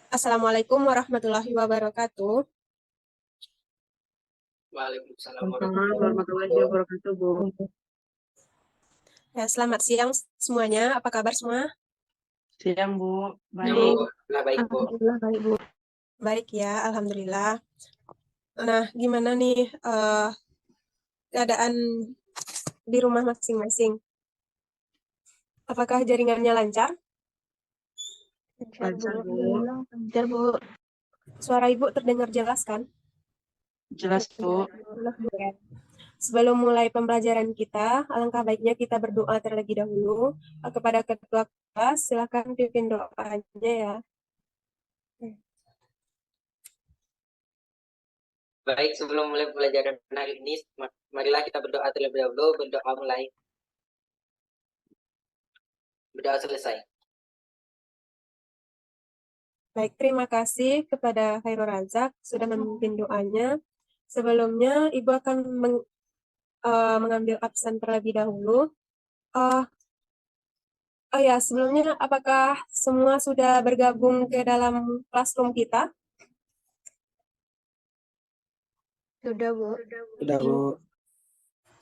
Assalamualaikum warahmatullahi wabarakatuh. Waalaikumsalam Waalaikumsalam warahmatullahi wabarakatuh, Bu. Ya, selamat siang semuanya. Apa kabar semua? Siang, Bu. Ya, Baik. Bu. Nah, baik, Bu. Alhamdulillah, baik, Bu. Baik ya, alhamdulillah. Nah, gimana nih keadaan di rumah masing-masing? Apakah jaringannya lancar? Lancar, Bu. Lancar, Bu. Suara Ibu terdengar jelas kan? Jelas, Bu. Sebelum mulai pembelajaran kita, alangkah baiknya kita berdoa terlebih dahulu kepada ketua kelas. Silakan pimpin doanya ya. Baik, sebelum mulai pelajaran hari ini, marilah kita berdoa terlebih dahulu. Berdoa mulai. Berdoa selesai. Baik, terima kasih kepada Khairul Razak sudah memimpin doanya. Sebelumnya, Ibu akan mengambil absen terlebih dahulu. Oh ya, sebelumnya apakah semua sudah bergabung ke dalam classroom kita? Sudah, Bu. Sudah, Bu.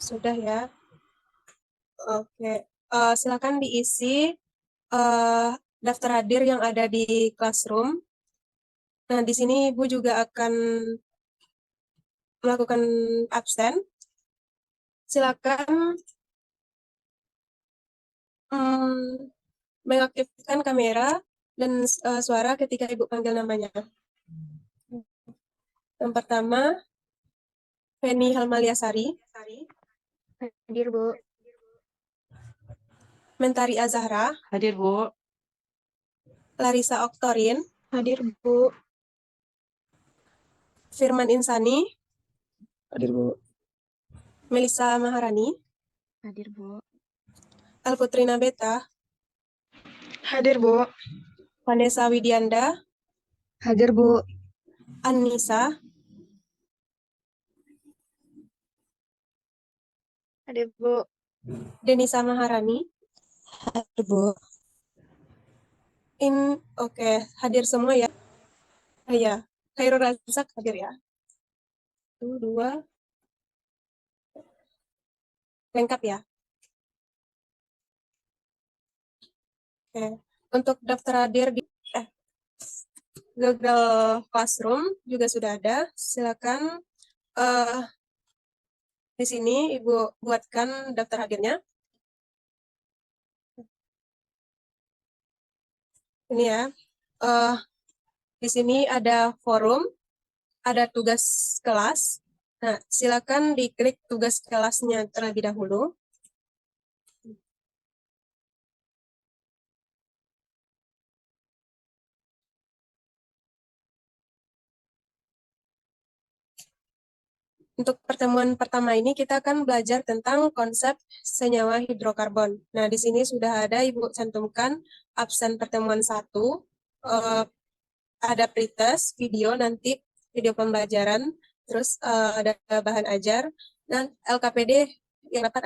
Sudah ya. Oke, silakan diisi daftar hadir yang ada di classroom. Nah, di sini Ibu juga akan melakukan absen. Silakan mengaktifkan kamera dan suara ketika Ibu panggil namanya. Yang pertama, Feni Halmaliasari. Hadir, Bu. Mentari Azahra. Hadir, Bu. Larissa Oktorin. Hadir, Bu. Firman Insani. Hadir, Bu. Melissa Maharani. Hadir, Bu. Alputrina Beta. Hadir, Bu. Vanessa Widianda. Hadir, Bu. Anissa. Hadir, Bu. Denisa Maharani. Hadir, Bu. Oke, hadir semua ya. Ya, Khairul Razak hadir ya. 2. Lengkap ya. Oke. Untuk daftar hadir di Google Classroom juga sudah ada. Silakan di sini Ibu buatkan daftar hadirnya. Ini ya. Di sini ada forum, ada tugas kelas. Nah, silakan diklik tugas kelasnya terlebih dahulu. Untuk pertemuan pertama ini kita akan belajar tentang konsep senyawa hidrokarbon. Nah, di sini sudah ada Ibu cantumkan absen pertemuan 1, ada pretest, video nanti, video pembelajaran, terus ada bahan ajar, dan LKPD yang dapat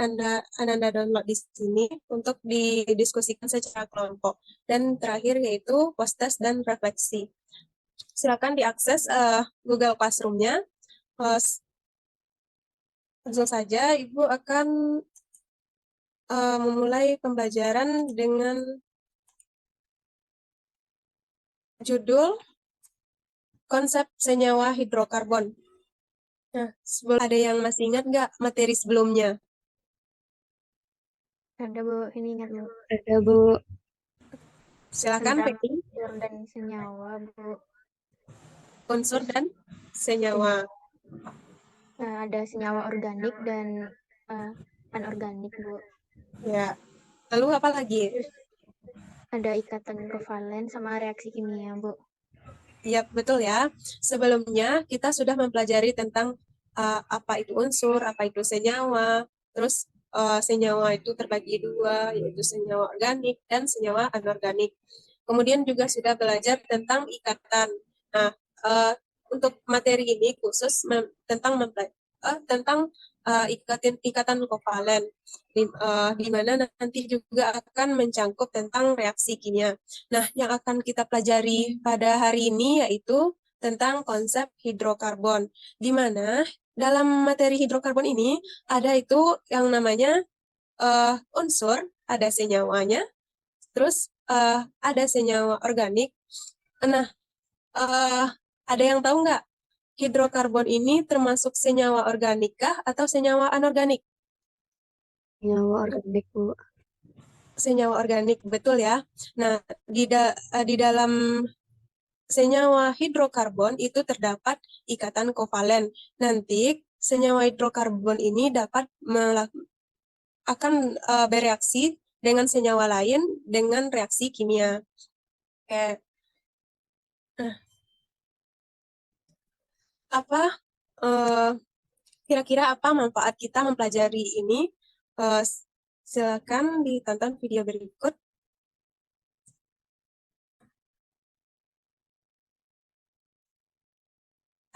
Anda download di sini untuk didiskusikan secara kelompok. Dan terakhir yaitu post-test dan refleksi. Silakan diakses Google Classroom-nya. Langsung saja Ibu akan memulai pembelajaran dengan judul konsep senyawa hidrokarbon. Nah, sebelum ada yang masih ingat nggak materi sebelumnya? Ada, Bu. Ini ingat, Bu. Ada, Bu. Silakan, Tentang Peti. unsur dan senyawa, Bu. Unsur dan senyawa. Ada senyawa organik dan anorganik, Bu. Ya. Lalu apa lagi? Terus ada ikatan kovalen sama reaksi kimia, Bu. Iya, betul ya. Sebelumnya kita sudah mempelajari tentang apa itu unsur, apa itu senyawa, terus senyawa itu terbagi dua, yaitu senyawa organik dan senyawa anorganik. Kemudian juga sudah belajar tentang ikatan. Nah, untuk materi ini khusus tentang tentang ikatan kovalen, di mana nanti juga akan mencangkup tentang reaksi kimia. Nah, yang akan kita pelajari pada hari ini yaitu tentang konsep hidrokarbon, di mana dalam materi hidrokarbon ini ada itu yang namanya unsur, ada senyawanya, terus ada senyawa organik. Nah, ada yang tahu nggak hidrokarbon ini termasuk senyawa organik kah atau senyawa anorganik? Nyawa organik, Bu. Senyawa organik, betul ya. Nah, di dalam senyawa hidrokarbon itu terdapat ikatan kovalen. Nanti senyawa hidrokarbon ini akan bereaksi dengan senyawa lain dengan reaksi kimia. Oke. Nah, kira-kira apa manfaat kita mempelajari ini? Silakan ditonton video berikut.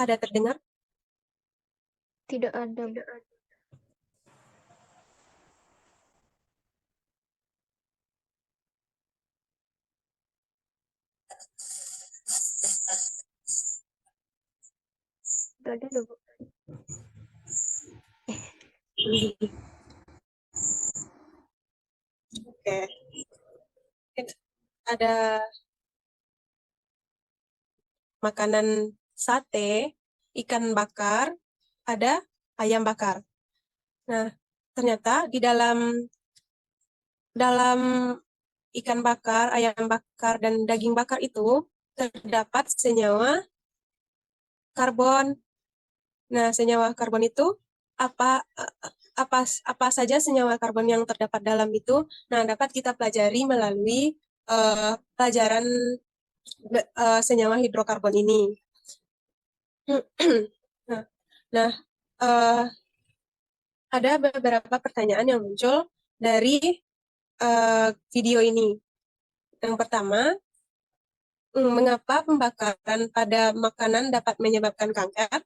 Ada terdengar? Tidak ada, Bu. Tidak ada, Bu. Oke. Ada makanan sate, ikan bakar, ada ayam bakar. Nah, ternyata di dalam ikan bakar, ayam bakar, dan daging bakar itu terdapat senyawa karbon. Nah, senyawa karbon itu apa apa saja senyawa karbon yang terdapat dalam itu? Nah, dapat kita pelajari melalui pelajaran senyawa hidrokarbon ini. Nah, ada beberapa pertanyaan yang muncul dari video ini. Yang pertama, mengapa pembakaran pada makanan dapat menyebabkan kanker?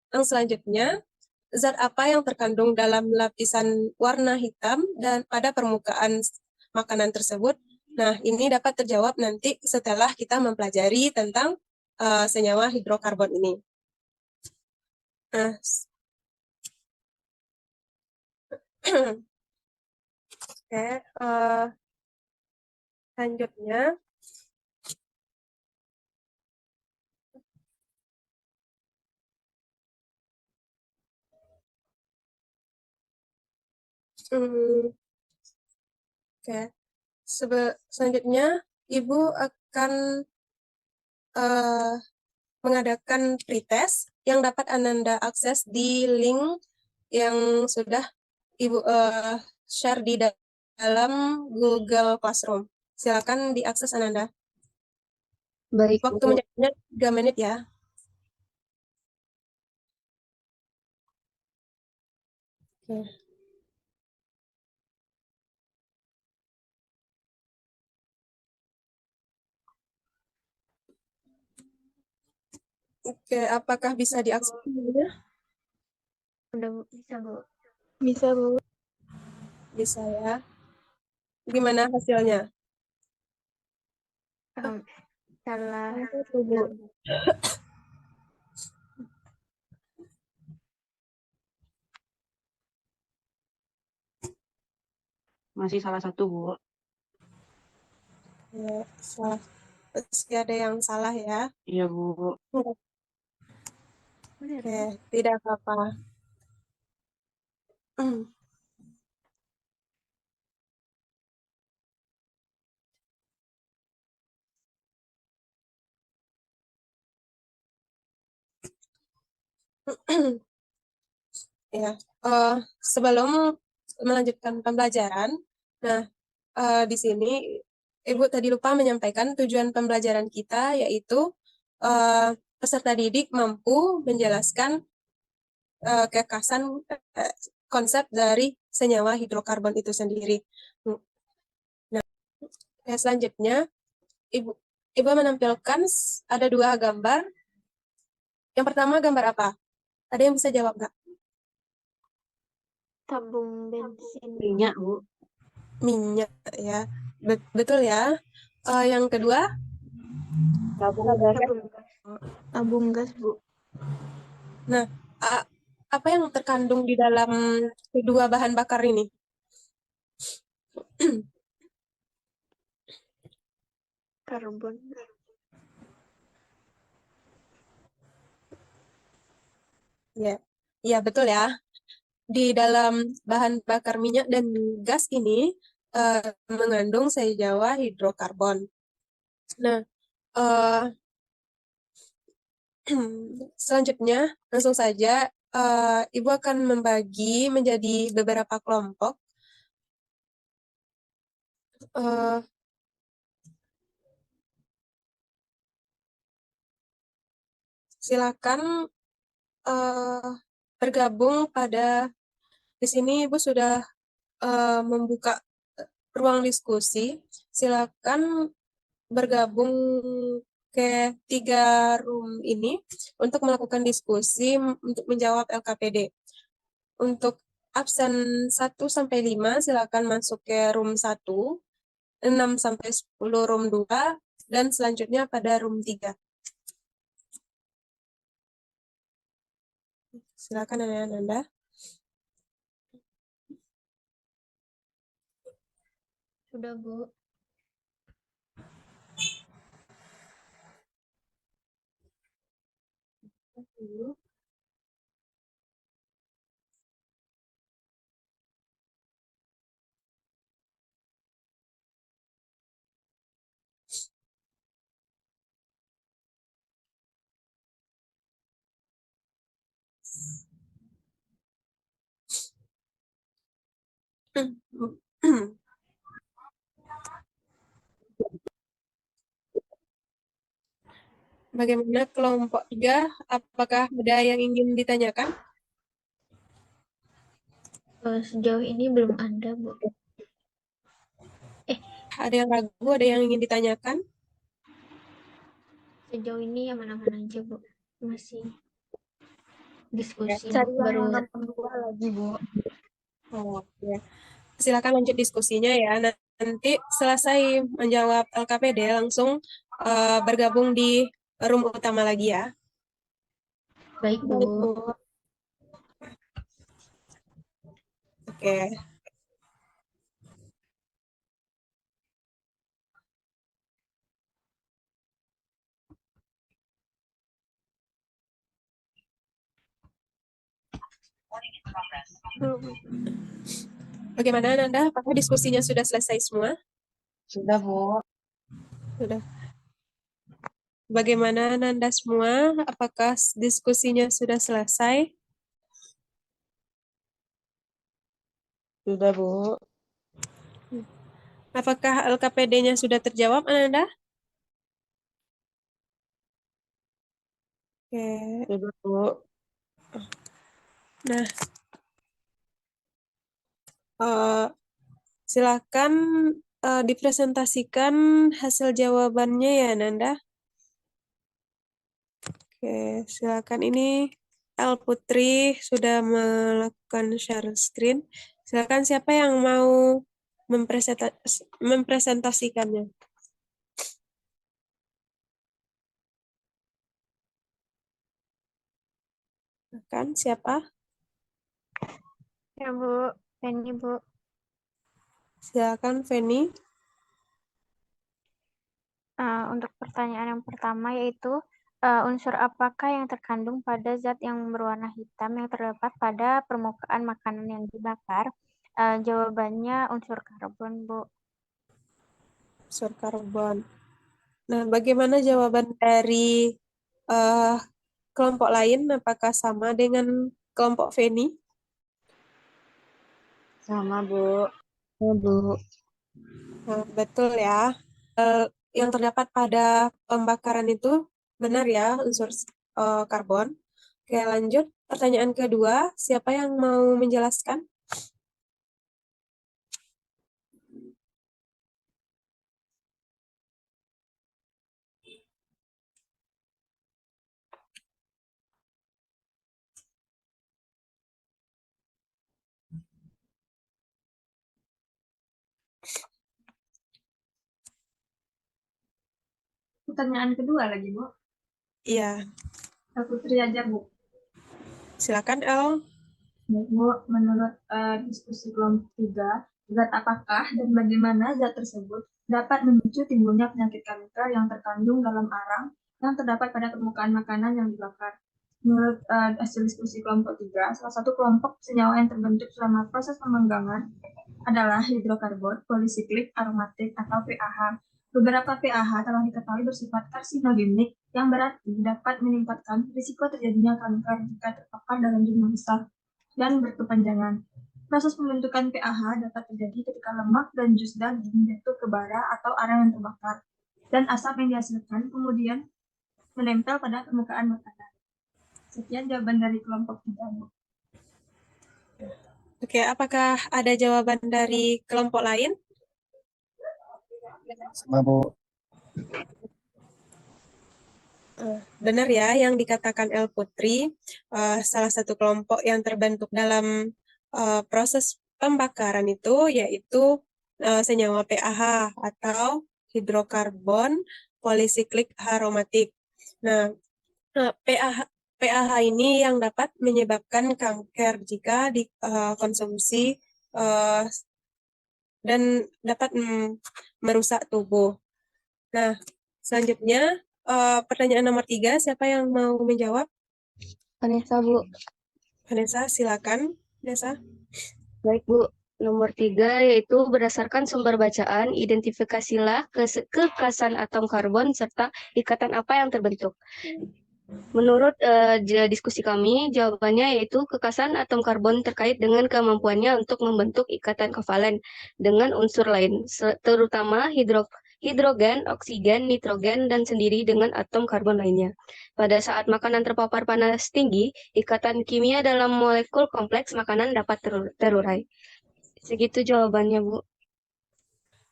Yang selanjutnya, zat apa yang terkandung dalam lapisan warna hitam dan pada permukaan makanan tersebut? Nah, ini dapat terjawab nanti setelah kita mempelajari tentang senyawa hidrokarbon ini. Nah, oke, selanjutnya, oke, selanjutnya Ibu akan mengadakan pretest yang dapat Ananda akses di link yang sudah Ibu share di dalam Google Classroom. Silakan diakses Ananda. Baik, Waktu Bu. menjawabnya 3 menit ya. Oke. Oke, apakah bisa diakses? Udah, Bu. Bisa, Bu. Bisa, Bu. Bisa ya. Gimana hasilnya? Salah. Bu. Masih salah satu, Bu. Ya, salah. Pasti ada yang salah ya. Iya, Bu. Benar, Oke, tidak apa-apa. Ya, sebelum melanjutkan pembelajaran, nah di sini Ibu tadi lupa menyampaikan tujuan pembelajaran kita yaitu peserta didik mampu menjelaskan kekasan konsep dari senyawa hidrokarbon itu sendiri. Nah, selanjutnya Ibu menampilkan ada 2 gambar. Yang pertama gambar apa? Ada yang bisa jawab nggak? Tabung bensin. Minyak, Bu. Minyak ya. Betul ya. Yang kedua, Tabung gas. Tabung gas. Tabung gas, Bu. nah, apa yang terkandung di dalam kedua bahan bakar ini? Karbon. Ya, ya betul ya. Di dalam bahan bakar minyak dan gas ini mengandung senyawa hidrokarbon. Nah, eh, selanjutnya langsung saja Ibu akan membagi menjadi beberapa kelompok. Eh, Silakan bergabung pada di sini Ibu sudah membuka ruang diskusi. Silakan bergabung ke 3 room ini untuk melakukan diskusi untuk menjawab LKPD. Untuk absen 1 sampai 5 silakan masuk ke room 1, 6 sampai 10 room 2, dan selanjutnya pada room 3. Silakan Anda. Sudah, Bu. Bagaimana kelompok 3? Apakah ada yang ingin ditanyakan? Sejauh ini belum ada, Bu. Ada yang ragu, ada yang ingin ditanyakan? Sejauh ini aman-aman aja, Bu. Masih diskusi Cari baru. yang 62 lagi, Bu. Oh, ya. Silakan lanjut diskusinya ya. Nanti selesai menjawab LKPD langsung bergabung di room utama lagi ya. Baik, Bu. Baik, Bu. Oke. Bagaimana Nanda? Apakah diskusinya sudah selesai semua? Sudah, Bu. Sudah. Bagaimana Nanda semua? Apakah diskusinya sudah selesai? Sudah, Bu. Apakah LKPD-nya sudah terjawab, Ananda? Oke. Sudah, Bu. Nah, silakan dipresentasikan hasil jawabannya ya, Nanda. Oke, silakan ini El Putri sudah melakukan share screen. Silakan siapa yang mau mempresentasikannya. Silakan siapa? Ya, Bu. Ini, Bu. Silakan Feni. Untuk pertanyaan yang pertama yaitu unsur apakah yang terkandung pada zat yang berwarna hitam yang terdapat pada permukaan makanan yang dibakar? Jawabannya unsur karbon, Bu. Unsur karbon. Nah, bagaimana jawaban dari eh, kelompok lain? Apakah sama dengan kelompok Feni? Sama, Bu. Ya, Bu. Nah, betul ya. Yang terdapat pada pembakaran itu benar ya, unsur karbon. Oke, lanjut. Pertanyaan kedua, siapa yang mau menjelaskan? pertanyaan kedua lagi, Bu. Iya, Putri aja, Bu. silakan El. Baik, Bu, menurut diskusi kelompok 3, zat apakah dan bagaimana zat tersebut dapat memicu timbulnya penyakit kanker yang terkandung dalam arang yang terdapat pada permukaan makanan yang dibakar? Menurut hasil diskusi kelompok 3, salah satu kelompok senyawa yang terbentuk selama proses pemenggangan adalah hidrokarbon polisiklik aromatik atau PAH. Beberapa PAH telah diketahui bersifat karsinogenik yang berarti dapat meningkatkan risiko terjadinya kanker jika terpapar dalam jumlah besar dan berkepanjangan. Proses pembentukan PAH dapat terjadi ketika lemak dan jus daging jatuh ke bara atau arang yang terbakar, dan asap yang dihasilkan kemudian menempel pada permukaan makanan. Sekian jawaban dari kelompok 3. Oke, apakah ada jawaban dari kelompok lain? Sama, Bu. Benar ya yang dikatakan El Putri, salah satu kelompok yang terbentuk dalam proses pembakaran itu yaitu senyawa PAH atau hidrokarbon polisiklik aromatik. Nah, PAH ini yang dapat menyebabkan kanker jika dikonsumsi dan dapat merusak tubuh. Nah, selanjutnya pertanyaan nomor 3, siapa yang mau menjawab? Vanessa, Bu. Vanessa, silakan. Vanessa. Baik, Bu. Nomor 3 yaitu berdasarkan sumber bacaan, identifikasilah kekasan atom karbon serta ikatan apa yang terbentuk. Menurut diskusi kami, jawabannya yaitu kekasan atom karbon terkait dengan kemampuannya untuk membentuk ikatan kovalen dengan unsur lain, terutama hidrogen, oksigen, nitrogen, dan sendiri dengan atom karbon lainnya. Pada saat makanan terpapar panas tinggi, ikatan kimia dalam molekul kompleks makanan dapat terurai. Segitu jawabannya, Bu.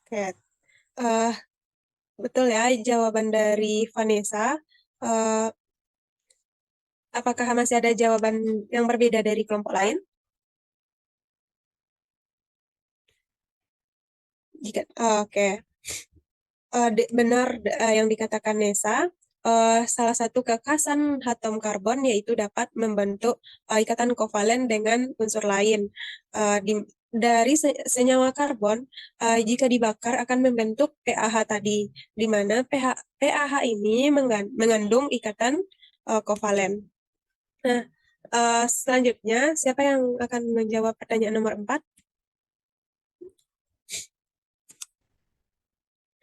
Oke. Betul ya jawaban dari Vanessa. Apakah masih ada jawaban yang berbeda dari kelompok lain? Oke. Benar yang dikatakan Nesa. Salah satu kekhasan atom karbon yaitu dapat membentuk ikatan kovalen dengan unsur lain. Dari senyawa karbon, jika dibakar akan membentuk PAH tadi, di mana PAH ini mengandung ikatan kovalen. Nah, selanjutnya, siapa yang akan menjawab pertanyaan nomor 4?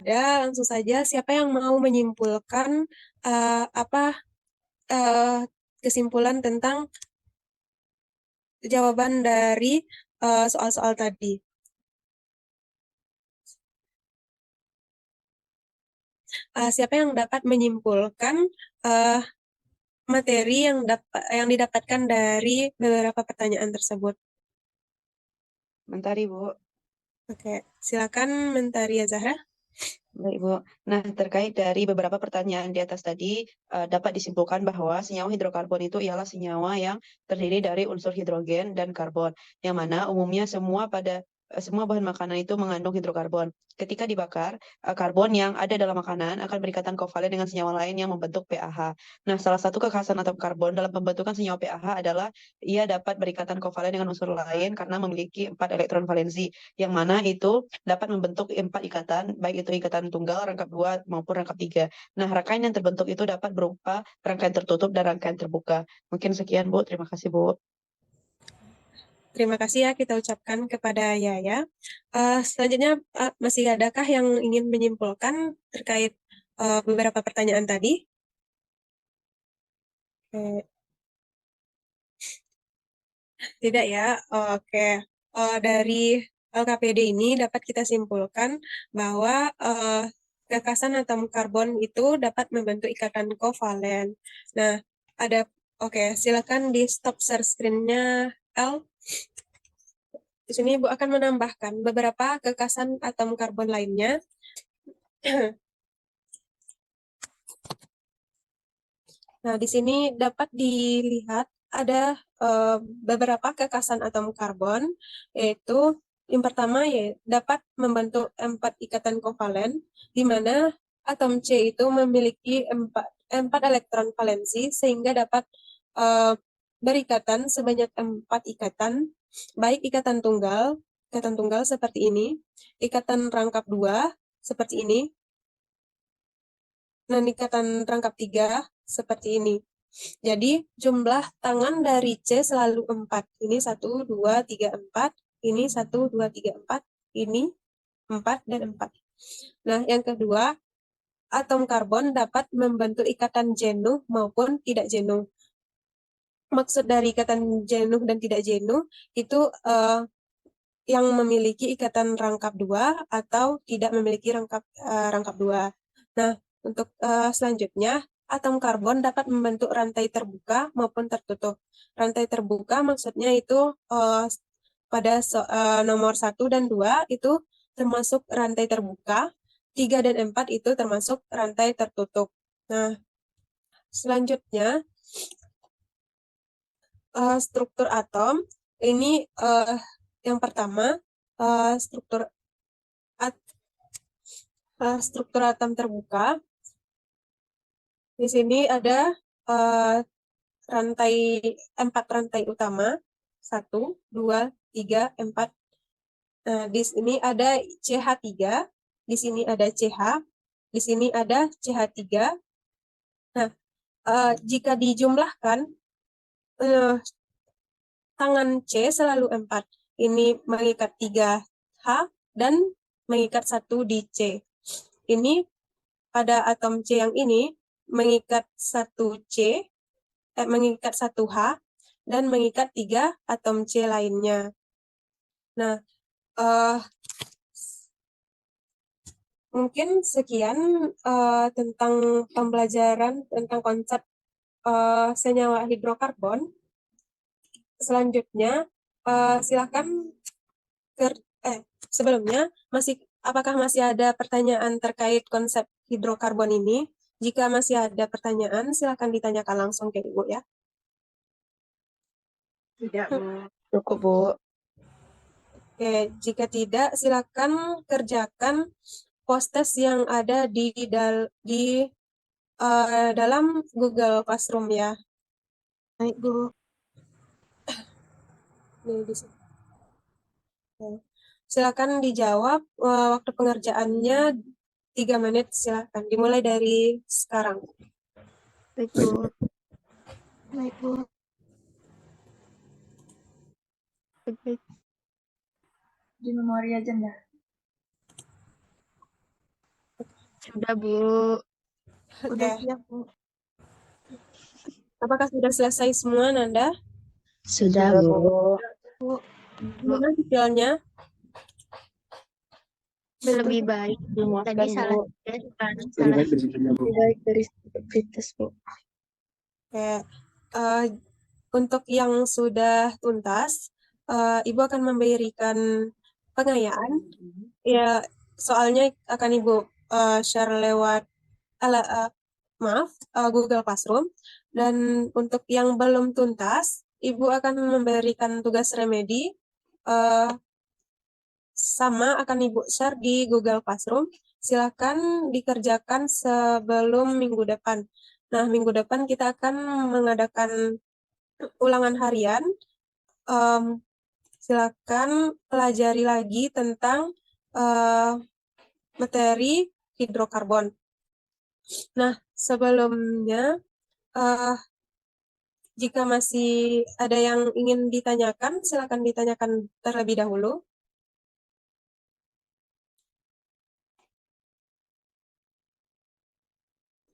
Langsung saja, siapa yang mau menyimpulkan kesimpulan tentang jawaban dari soal-soal tadi? Siapa yang dapat menyimpulkan materi yang didapatkan dari beberapa pertanyaan tersebut? Mentari, Bu. Oke, silakan Mentari Zahra. Baik, Bu. Nah, terkait dari beberapa pertanyaan di atas tadi, dapat disimpulkan bahwa senyawa hidrokarbon itu ialah senyawa yang terdiri dari unsur hidrogen dan karbon, yang mana umumnya semua bahan makanan itu mengandung hidrokarbon. Ketika dibakar, karbon yang ada dalam makanan akan berikatan kovalen dengan senyawa lain yang membentuk PAH. Nah, salah satu kekhasan atom karbon dalam pembentukan senyawa PAH adalah ia dapat berikatan kovalen dengan unsur lain karena memiliki 4 elektron valensi, yang mana itu dapat membentuk 4 ikatan, baik itu ikatan tunggal, rangkap 2, maupun rangkap 3. Nah, rangkaian yang terbentuk itu dapat berupa rangkaian tertutup dan rangkaian terbuka. Mungkin sekian, Bu. Terima kasih, Bu. Terima kasih ya kita ucapkan kepada Yaya. Selanjutnya, masih adakah yang ingin menyimpulkan terkait beberapa pertanyaan tadi? Tidak ya? Oke. Dari LKPD ini dapat kita simpulkan bahwa kekhasan atom karbon itu dapat membentuk ikatan kovalen. Nah, silakan di stop share screen-nya L. Di sini Ibu akan menambahkan beberapa kekhasan atom karbon lainnya. Nah, di sini dapat dilihat ada beberapa kekhasan atom karbon, yaitu yang pertama dapat membentuk 4 ikatan kovalen, di mana atom C itu memiliki 4 elektron valensi sehingga dapat berikatan sebanyak 4 ikatan, baik ikatan tunggal seperti ini, ikatan rangkap 2 seperti ini, dan ikatan rangkap 3 seperti ini. Jadi jumlah tangan dari C selalu 4. Ini 1, 2, 3, 4. Ini 1, 2, 3, 4. Ini 4 dan 4. Nah, yang kedua, atom karbon dapat membentuk ikatan jenuh maupun tidak jenuh. Maksud dari ikatan jenuh dan tidak jenuh itu yang memiliki ikatan rangkap 2 atau tidak memiliki rangkap 2. Nah, untuk selanjutnya, atom karbon dapat membentuk rantai terbuka maupun tertutup. Rantai terbuka maksudnya itu pada nomor 1 dan 2 itu termasuk rantai terbuka, 3 dan 4 itu termasuk rantai tertutup. Nah, selanjutnya struktur atom ini yang pertama struktur atom terbuka. Di sini ada 4 rantai utama, 1, 2, 3, 4. Nah, di sini ada CH3, di sini ada CH, di sini ada CH3. Nah, jika dijumlahkan, tangan C selalu 4. Ini mengikat 3H dan mengikat 1 di C. Ini pada atom C yang ini mengikat 1C, mengikat 1H, dan mengikat 3 atom C lainnya. Nah, mungkin sekian tentang pembelajaran tentang konsep senyawa hidrokarbon. Selanjutnya, silakan sebelumnya, apakah masih ada pertanyaan terkait konsep hidrokarbon ini? Jika masih ada pertanyaan, silakan ditanyakan langsung ke Ibu ya. Tidak, Bu. Cukup, Bu. Oke, jika tidak, silakan kerjakan post-test yang ada di dalam Google Classroom ya. Baik, Bu. Di sini. Silakan dijawab. Waktu pengerjaannya 3 menit, silakan. Dimulai dari sekarang. Baik, Bu. Baik, Bu. Baik. Di memori aja enggak? Sudah, Bu. Oke. Siap, Bu. Apakah sudah selesai semua, Nanda? Sudah, Bu. Gimana detailnya? Lebih baik. Memuaskan, Tadi salah Bu. salah. Lebih baik dari Vitas, Bu. Oke. Untuk yang sudah tuntas, Ibu akan memberikan pengayaan. Ya, soalnya akan Ibu share lewat Google Classroom. Dan untuk yang belum tuntas, Ibu akan memberikan tugas remedi sama akan Ibu share di Google Classroom. Silakan dikerjakan sebelum minggu depan. Nah, minggu depan kita akan mengadakan ulangan harian. Silakan pelajari lagi tentang materi hidrokarbon. Nah, sebelumnya, jika masih ada yang ingin ditanyakan, silakan ditanyakan terlebih dahulu.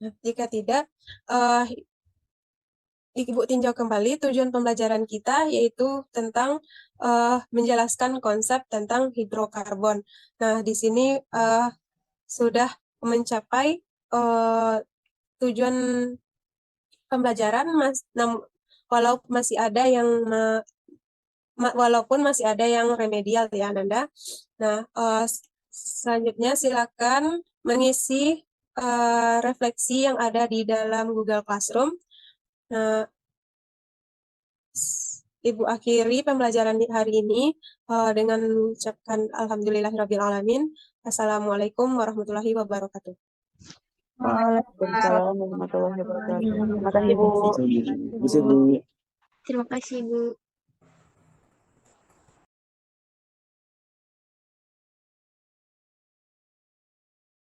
Nah, jika tidak, Ibu tinjau kembali tujuan pembelajaran kita, yaitu tentang menjelaskan konsep tentang hidrokarbon. Nah, di sini sudah mencapai tujuan pembelajaran, walaupun masih ada yang remedial ya, Nanda. Nah, selanjutnya silakan mengisi refleksi yang ada di dalam Google Classroom. Nah, Ibu akhiri pembelajaran hari ini dengan mengucapkan alhamdulillahirabbil alamin. Assalamualaikum warahmatullahi wabarakatuh. Waalaikumsalam warahmatullahi wabarakatuh. Terima kasih, Bu. Terima kasih, Bu.